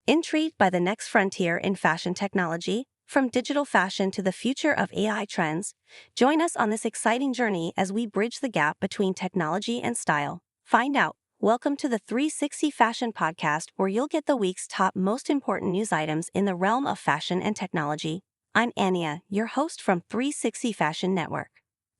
Intrigued by the next frontier in fashion technology? From digital fashion to the future of AI trends, join us on this exciting journey as we bridge the gap between technology and style. Find out. Welcome to the 360 Fashion Podcast, where you'll get the week's top most important news items in the realm of fashion and technology. I'm Anya, your host from 360 Fashion Network.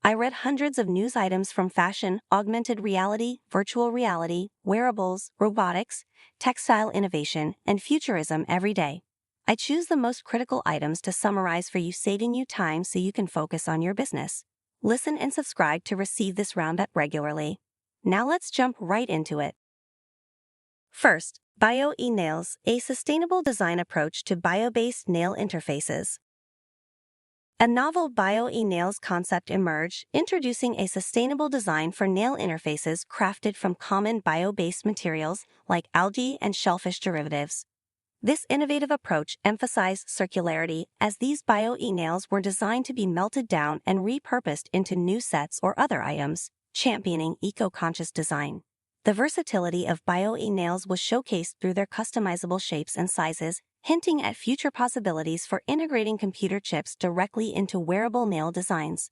I read hundreds of news items from fashion, augmented reality, virtual reality, wearables, robotics, textile innovation, and futurism every day. I choose the most critical items to summarize for you, saving you time so you can focus on your business. Listen and subscribe to receive this roundup regularly. Now let's jump right into it. First, Bio-e-Nails, a sustainable design approach to bio-based nail interfaces. A novel Bio-e-Nails concept emerged, introducing a sustainable design for nail interfaces crafted from common bio-based materials like algae and shellfish derivatives. This innovative approach emphasized circularity, as these Bio-e-Nails were designed to be melted down and repurposed into new sets or other items, championing eco-conscious design. The versatility of Bio-e-Nails was showcased through their customizable shapes and sizes, hinting at future possibilities for integrating computer chips directly into wearable nail designs.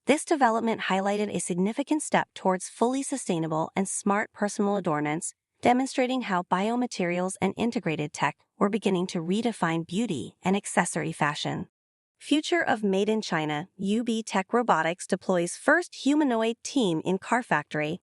This development highlighted a significant step towards fully sustainable and smart personal adornments, demonstrating how biomaterials and integrated tech were beginning to redefine beauty and accessory fashion. Future of Made in China, UBTECH Robotics deploys first humanoid team in car factory.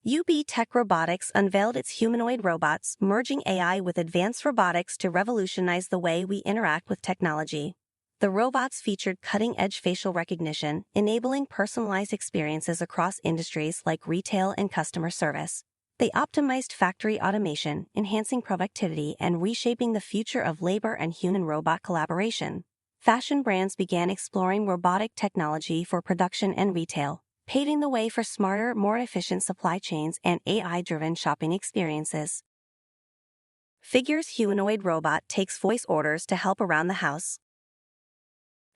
UBTECH Robotics unveiled its humanoid robots, merging AI with advanced robotics to revolutionize the way we interact with technology. The robots featured cutting-edge facial recognition, enabling personalized experiences across industries like retail and customer service. They optimized factory automation, enhancing productivity and reshaping the future of labor and human-robot collaboration. Fashion brands began exploring robotic technology for production and retail, paving the way for smarter, more efficient supply chains and AI-driven shopping experiences. Figure's humanoid robot takes voice orders to help around the house.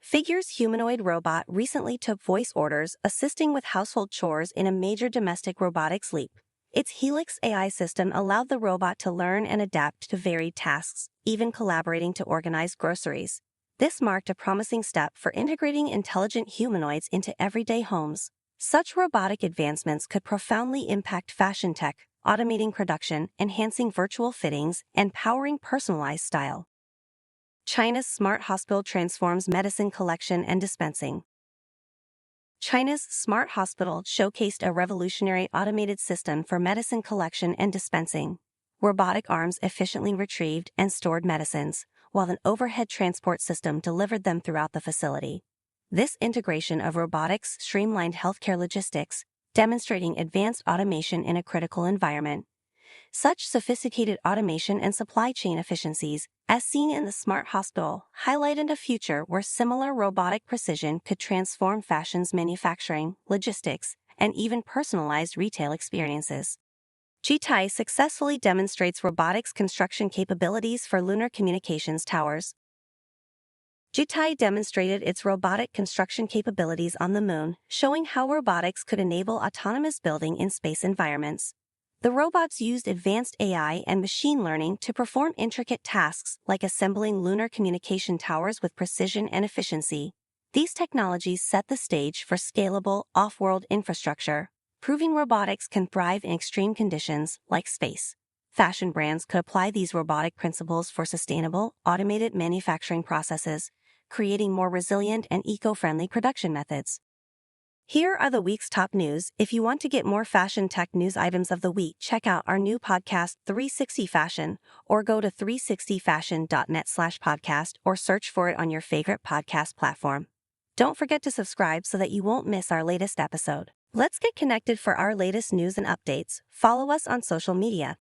Figure's humanoid robot recently took voice orders, assisting with household chores in a major domestic robotics leap. Its Helix AI system allowed the robot to learn and adapt to varied tasks, even collaborating to organize groceries. This marked a promising step for integrating intelligent humanoids into everyday homes. Such robotic advancements could profoundly impact fashion tech, automating production, enhancing virtual fittings, and powering personalized style. China's smart hospital transforms medicine collection and dispensing. China's smart hospital showcased a revolutionary automated system for medicine collection and dispensing. Robotic arms efficiently retrieved and stored medicines, while an overhead transport system delivered them throughout the facility. This integration of robotics streamlined healthcare logistics, demonstrating advanced automation in a critical environment. Such sophisticated automation and supply chain efficiencies, as seen in the smart hospital, highlighted a future where similar robotic precision could transform fashion's manufacturing, logistics, and even personalized retail experiences. Gitai successfully demonstrates robotics construction capabilities for lunar communications towers. Gitai demonstrated its robotic construction capabilities on the moon, showing how robotics could enable autonomous building in space environments. The robots used advanced AI and machine learning to perform intricate tasks like assembling lunar communication towers with precision and efficiency. These technologies set the stage for scalable, off-world infrastructure, proving robotics can thrive in extreme conditions like space. Fashion brands could apply these robotic principles for sustainable, automated manufacturing processes, creating more resilient and eco-friendly production methods. Here are the week's top news. If you want to get more fashion tech news items of the week, check out our new podcast, 360 Fashion, or go to 360fashion.net/podcast or search for it on your favorite podcast platform. Don't forget to subscribe so that you won't miss our latest episode. Let's get connected for our latest news and updates. Follow us on social media.